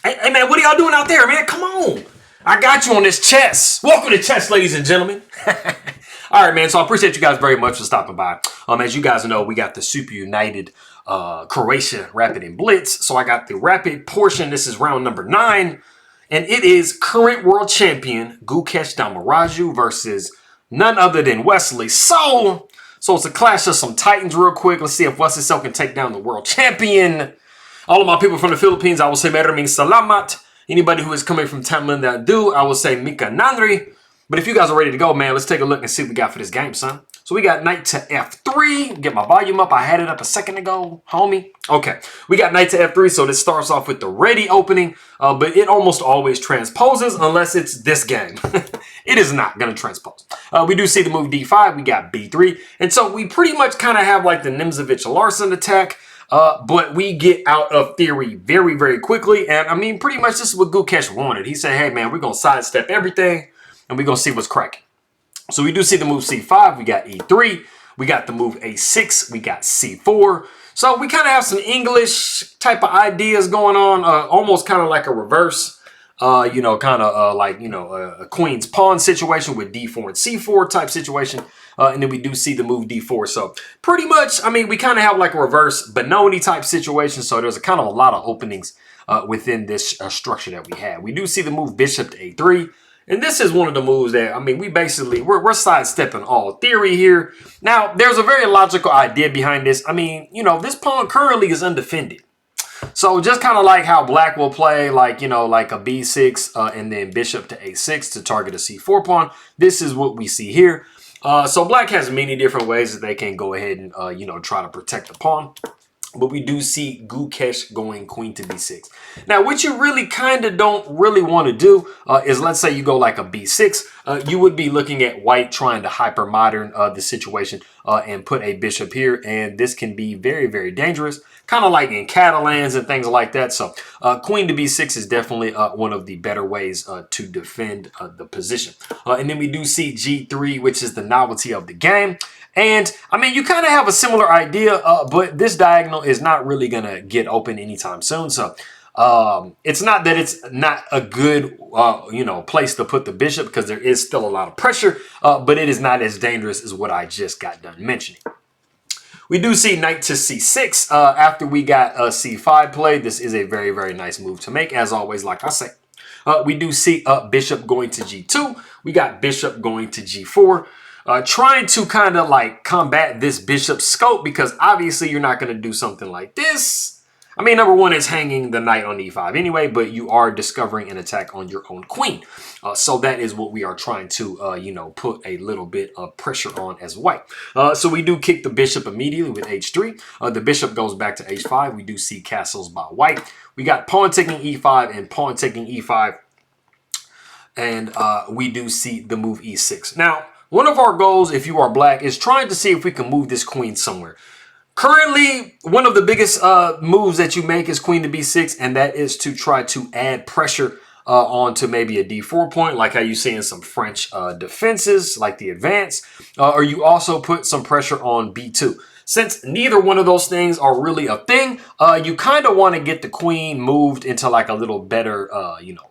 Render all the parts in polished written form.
Hey, man, what are y'all doing out there, man? Come on. I got you on this chess. Welcome to chess, ladies and gentlemen. All right, man. So I appreciate you guys very much for stopping by. As you guys know, we got the SuperUnited Croatia Rapid and Blitz. So I got the Rapid portion. This is round number 9. And it is current world champion Gukesh Dommaraju versus none other than Wesley So. So it's a clash of some titans real quick. Let's see if Wesley So can take down the world champion. All of my people from the Philippines, I will say maraming salamat. Anybody who is coming from Tamil, I will say Mika Nandri. But if you guys are ready to go, man, let's take a look and see what we got for this game, son. So we got knight to f3. Get my volume up. I had it up a second ago, homie. Okay, we got knight to f3. So this starts off with the Réti opening, but it almost always transposes unless it's this game. It is not going to transpose. We do see the move d5. We got b3. And so we pretty much kind of have like the Nimzowitsch-Larsen attack. But we get out of theory very, very quickly. And I mean, pretty much this is what Gukesh wanted. He said, hey, man, we're going to sidestep everything and we're going to see what's cracking. So we do see the move c5. We got e3. We got the move a6. We got c4. So we kind of have some English type of ideas going on, almost kind of like a reverse, kind of like, a queen's pawn situation with d4 and c4 type situation. And then we do see the move d4. So pretty much, I mean, we kind of have like a reverse Benoni type situation. So there's a kind of a lot of openings within this structure that we have. We do see the move bishop to a3. And this is one of the moves that, I mean, we're sidestepping all theory here. Now, there's a very logical idea behind this. I mean, this pawn currently is undefended. So just kind of like how black will play, like, like a b6 and then bishop to a6 to target a c4 pawn. This is what we see here. So black has many different ways that they can go ahead and, try to protect the pawn. But we do see Gukesh going queen to b6. Now, what you really kind of don't really want to do is, let's say you go like a b6. You would be looking at white trying to hyper modern the situation and put a bishop here. And this can be very, very dangerous, kind of like in Catalans and things like that. So queen to b6 is definitely one of the better ways to defend the position. And then we do see g3, which is the novelty of the game. And, I mean, you kind of have a similar idea, but this diagonal is not really going to get open anytime soon. So, it's not that it's not a good, place to put the bishop because there is still a lot of pressure, but it is not as dangerous as what I just got done mentioning. We do see knight to c6 after we got c5 played. This is a very, very nice move to make, as always, like I say. We do see bishop going to g2. We got bishop going to g4. Trying to kind of like combat this bishop scope because obviously you're not going to do something like this. I mean, number one is hanging the knight on e5 anyway, but you are discovering an attack on your own queen. So that is what we are trying to, put a little bit of pressure on as white. So we do kick the bishop immediately with h3. The bishop goes back to h5. We do see castles by white. We got pawn taking e5 and pawn taking e5. And we do see the move e6. Now, one of our goals, if you are black, is trying to see if we can move this queen somewhere. Currently, one of the biggest moves that you make is queen to b6, and that is to try to add pressure onto maybe a d4 point, like how you see in some French defenses, like the advance, or you also put some pressure on b2. Since neither one of those things are really a thing, you kind of want to get the queen moved into like a little better,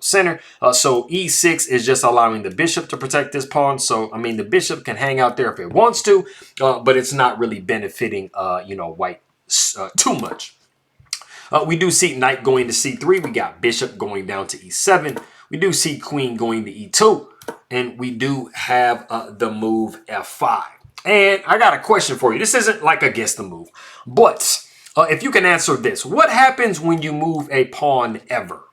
center. So e6 is just allowing the bishop to protect this pawn. So, I mean, the bishop can hang out there if it wants to, but it's not really benefiting, white too much. We do see knight going to c3. We got bishop going down to e7. We do see queen going to e2. And we do have the move f5. And I got a question for you. This isn't like a guess the move, but if you can answer this, what happens when you move a pawn ever?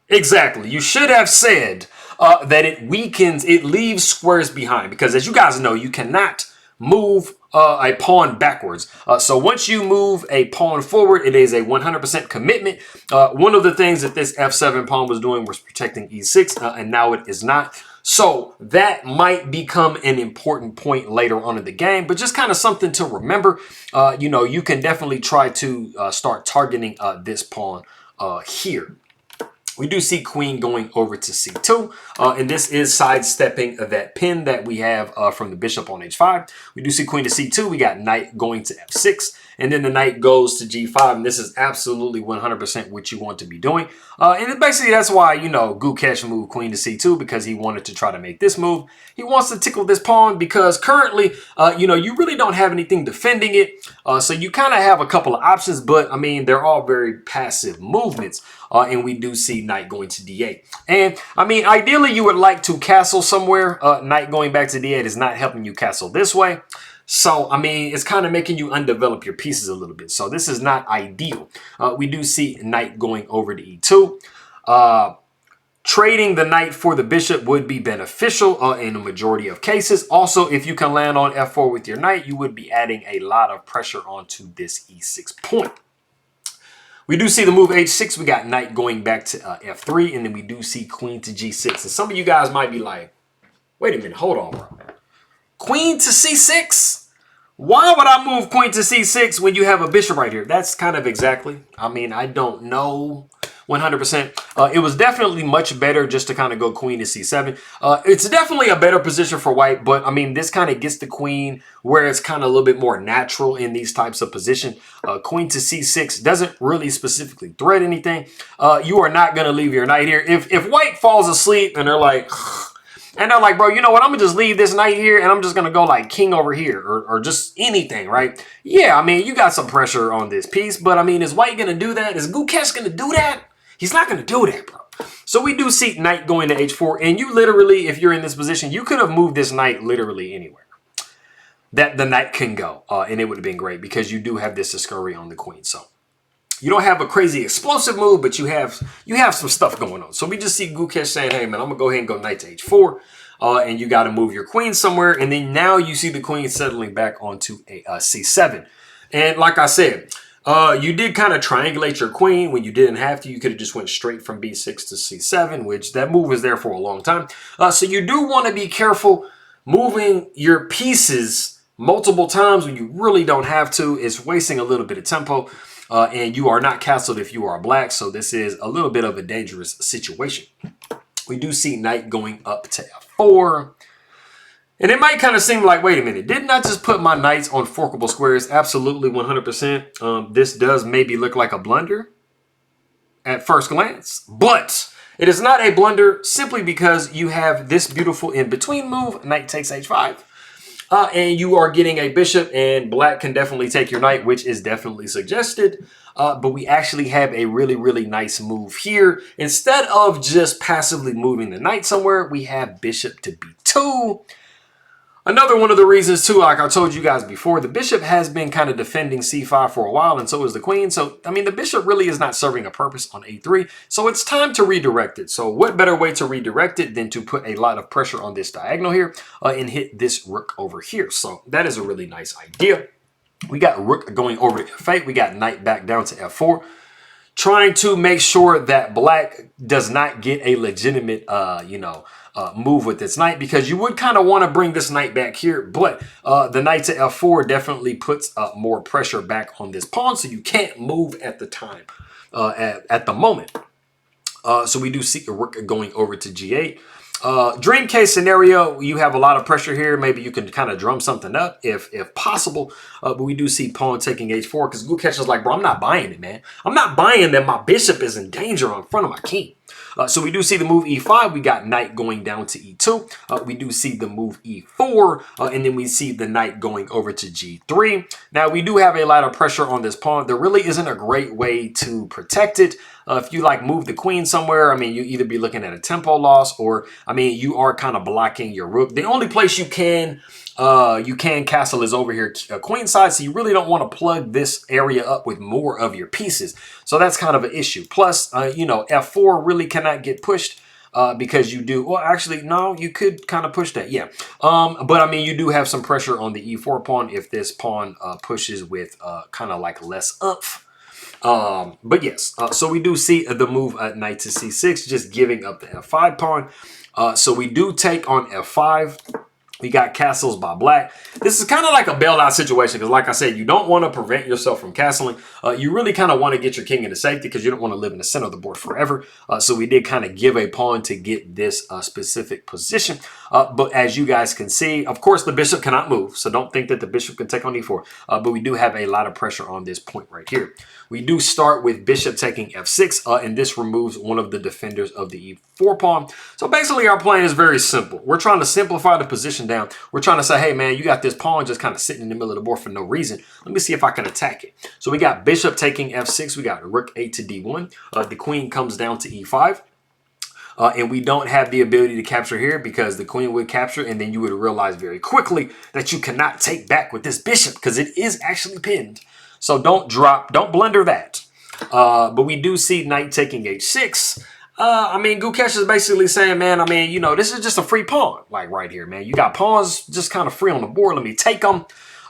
Exactly. You should have said that it weakens, it leaves squares behind, because as you guys know, you cannot move a pawn backwards. So once you move a pawn forward, it is a 100% commitment. One of the things that this f7 pawn was doing was protecting e6, and now it is not. So that might become an important point later on in the game, but just kind of something to remember. You can definitely try to start targeting this pawn here. We do see queen going over to c2, and this is sidestepping that pin that we have from the bishop on h5. We do see queen to c2. We got knight going to f6, and then the knight goes to g5, and this is absolutely 100% what you want to be doing. And basically that's why, you know, Gukesh moved queen to c2, because he wanted to try to make this move. He wants to tickle this pawn because currently, you know, you really don't have anything defending it. So you kind of have a couple of options, but I mean, they're all very passive movements. And we do see knight going to d8. And I mean, ideally you would like to castle somewhere. Knight going back to d8 is not helping you castle this way. So, I mean, it's kind of making you undevelop your pieces a little bit. So this is not ideal. We do see knight going over to e2. Trading the knight for the bishop would be beneficial in a majority of cases. Also, if you can land on f4 with your knight, you would be adding a lot of pressure onto this e6 point. We do see the move h6. We got knight going back to f3, and then we do see queen to g6. And some of you guys might be like, wait a minute, hold on, bro. Queen to c6? Why would I move queen to c6 when you have a bishop right here? That's kind of exactly. I mean, I don't know 100%. It was definitely much better just to kind of go queen to c7. It's definitely a better position for white, but I mean, this kind of gets the queen where it's kind of a little bit more natural in these types of position. Queen to c6 doesn't really specifically threat anything. You are not going to leave your knight here. If white falls asleep and they're like... And they're like, bro, you know what? I'm going to just leave this knight here and I'm just going to go like king over here or just anything, right? Yeah, I mean, you got some pressure on this piece. But, I mean, is white going to do that? Is Gukesh going to do that? He's not going to do that, bro. So we do see knight going to h4. And you literally, if you're in this position, you could have moved this knight literally anywhere that the knight can go. And it would have been great because you do have this scurry on the queen. So you don't have a crazy explosive move, but you have some stuff going on. So we just see Gukesh saying, hey, man, I'm going to go ahead and go knight to h4. And you got to move your queen somewhere. And then now you see the queen settling back onto a c7. And like I said, you did kind of triangulate your queen when you didn't have to. You could have just went straight from b6 to c7, which that move was there for a long time. So you do want to be careful moving your pieces multiple times when you really don't have to. It's wasting a little bit of tempo. And you are not castled if you are black. So this is a little bit of a dangerous situation. We do see knight going up to f4. And it might kind of seem like, wait a minute, didn't I just put my knights on forkable squares? Absolutely, 100%. This does maybe look like a blunder at first glance. But it is not a blunder simply because you have this beautiful in-between move, knight takes h5. And you are getting a bishop, and black can definitely take your knight, which is definitely suggested. But we actually have a really, really nice move here. Instead of just passively moving the knight somewhere, we have bishop to b2. Another one of the reasons, too, like I told you guys before, the bishop has been kind of defending c5 for a while, and so is the queen. So, I mean, the bishop really is not serving a purpose on a3. So it's time to redirect it. So what better way to redirect it than to put a lot of pressure on this diagonal here and hit this rook over here. So that is a really nice idea. We got rook going over to f8. We got knight back down to f4. Trying to make sure that black does not get a legitimate, move with this knight, because you would kind of want to bring this knight back here, but the knight to f4 definitely puts more pressure back on this pawn, so you can't move at the time, at the moment. So we do see a rook going over to g8. Dream case scenario, you have a lot of pressure here. Maybe you can kind of drum something up if possible. But we do see pawn taking h4 because Gukesh is like, bro, I'm not buying it, man. I'm not buying that my bishop is in danger in front of my king. So we do see the move e5. We got knight going down to e2. We do see the move e4. And then we see the knight going over to g3. Now, we do have a lot of pressure on this pawn. There really isn't a great way to protect it. If you like move the queen somewhere, I mean, you either be looking at a tempo loss or, I mean, you are kind of blocking your rook. The only place you can castle is over here, queen side. So you really don't want to plug this area up with more of your pieces. So that's kind of an issue. Plus, f4 really cannot get pushed because you do. Well, actually, no, you could kind of push that. Yeah. But I mean, you do have some pressure on the e4 pawn if this pawn pushes with kind of like less oomph. But yes, so we do see the move knight to c6, just giving up the f5 pawn. So we do take on f5. We got castles by black. This is kind of like a bailout situation because, like I said, you don't want to prevent yourself from castling. You really kind of want to get your king into safety because you don't want to live in the center of the board forever. So we did kind of give a pawn to get this specific position. But as you guys can see, of course, the bishop cannot move. So don't think that the bishop can take on e4. But we do have a lot of pressure on this point right here. We do start with bishop taking f6, and this removes one of the defenders of the e4 pawn. So basically, our plan is very simple. We're trying to simplify the position down. We're trying to say, hey, man, you got this pawn just kind of sitting in the middle of the board for no reason. Let me see if I can attack it. So we got bishop taking f6. We got rook 8 to d1. The queen comes down to e5. And we don't have the ability to capture here because the queen would capture, and then you would realize very quickly that you cannot take back with this bishop because it is actually pinned. So don't blunder that. But we do see knight taking h6. I mean, Gukesh is basically saying, man, I mean, you know, this is just a free pawn, like right here, man. You got pawns just kind of free on the board. Let me take them.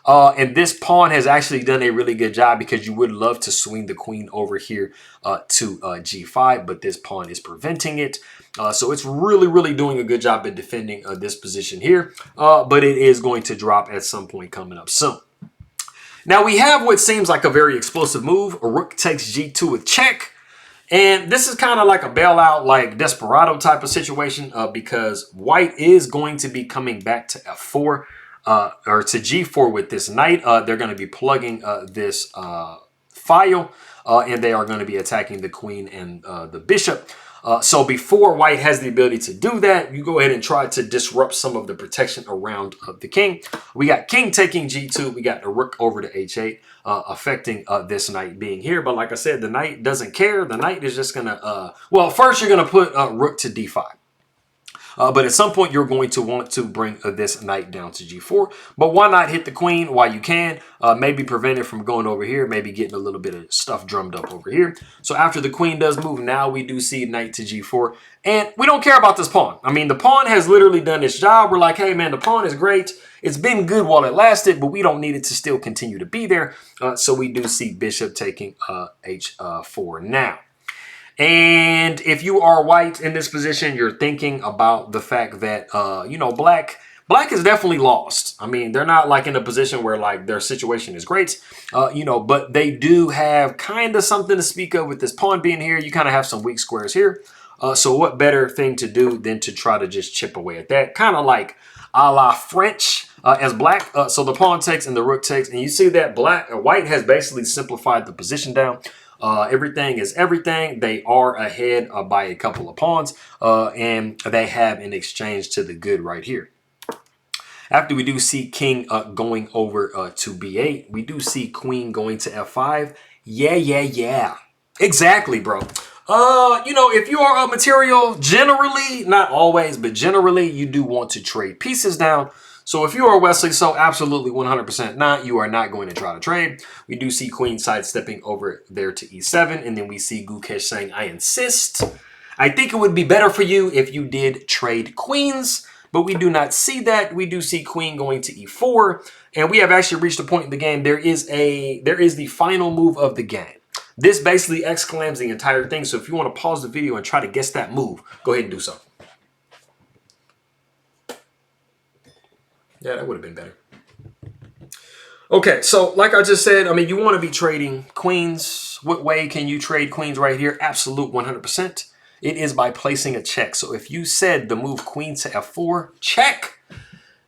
And this pawn has actually done a really good job because you would love to swing the queen over here to g5, but this pawn is preventing it. So it's really, really doing a good job at defending this position here. But it is going to drop at some point coming up soon. Now we have what seems like a very explosive move. A rook takes g2 with check. And this is kind of like a bailout, like desperado type of situation because white is going to be coming back to f4 or to g4 with this knight. They're going to be plugging this file and they are going to be attacking the queen and the bishop. So before white has the ability to do that, you go ahead and try to disrupt some of the protection around the king. We got king taking g2. We got the rook over to h8, affecting this knight being here. But like I said, the knight doesn't care. The knight is just going to, well, first you're going to put rook to d5. But at some point, you're going to want to bring this knight down to g4. But why not hit the queen while you can? Maybe prevent it from going over here. Maybe getting a little bit of stuff drummed up over here. So after the queen does move, now we do see knight to g4. And we don't care about this pawn. I mean, the pawn has literally done its job. We're like, hey, man, the pawn is great. It's been good while it lasted, but we don't need it to still continue to be there. So we do see bishop taking h4 now. And if you are white in this position, you're thinking about the fact that, you know, black is definitely lost. I mean, they're not like in a position where like their situation is great, you know, but they do have kind of something to speak of with this pawn being here. You kind of have some weak squares here. So what better thing to do than to try to just chip away at that? Kind of like a la French as black. So the pawn takes and the rook takes. And you see that white has basically simplified the position down. Everything is everything. They are ahead by a couple of pawns, and they have an exchange to the good right here. After we do see king going over to b8, we do see queen going to f5. Yeah. Exactly, bro. You know, if you are a material, generally, not always, but generally, you do want to trade pieces down. So if you are Wesley So, absolutely 100% not. You are not going to try to trade. We do see queen sidestepping over there to e7. And then we see Gukesh saying, I insist. I think it would be better for you if you did trade queens. But we do not see that. We do see queen going to e4. And we have actually reached a point in the game. There is the final move of the game. This basically exclaims the entire thing. So if you want to pause the video and try to guess that move, go ahead and do so. Yeah, that would have been better. Okay, so like I just said, I mean, you want to be trading queens. What way can you trade queens right here? Absolute 100%. It is by placing a check. So if you said the move queen to f4, check.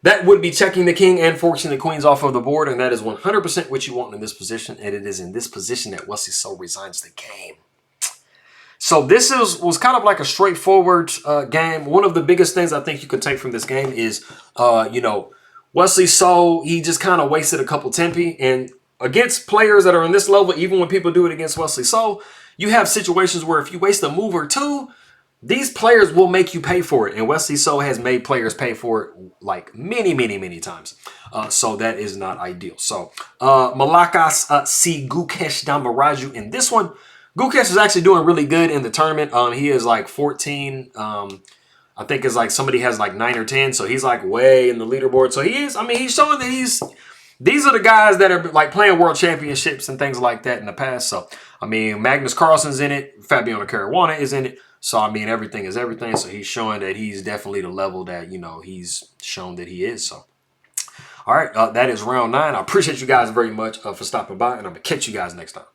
That would be checking the king and forcing the queens off of the board. And that is 100% what you want in this position. And it is in this position that Wesley So resigns the game. So this was kind of like a straightforward game. One of the biggest things I think you could take from this game is, you know, Wesley So, he just kind of wasted a couple tempi. And against players that are in this level, even when people do it against Wesley So, you have situations where if you waste a move or two, these players will make you pay for it. And Wesley So has made players pay for it like many times. So that is not ideal. So Malakas see Gukesh Dommaraju in this one. Gukesh is actually doing really good in the tournament. He is like 14. I think it's like somebody has like 9 or 10. So he's like way in the leaderboard. So he is, I mean, he's showing that these are the guys that are like playing world championships and things like that in the past. So, I mean, Magnus Carlsen's in it. Fabiano Caruana is in it. So, I mean, everything is everything. So he's showing that he's definitely the level that, you know, he's shown that he is. So, all right, that is round 9. I appreciate you guys very much for stopping by, and I'm going to catch you guys next time.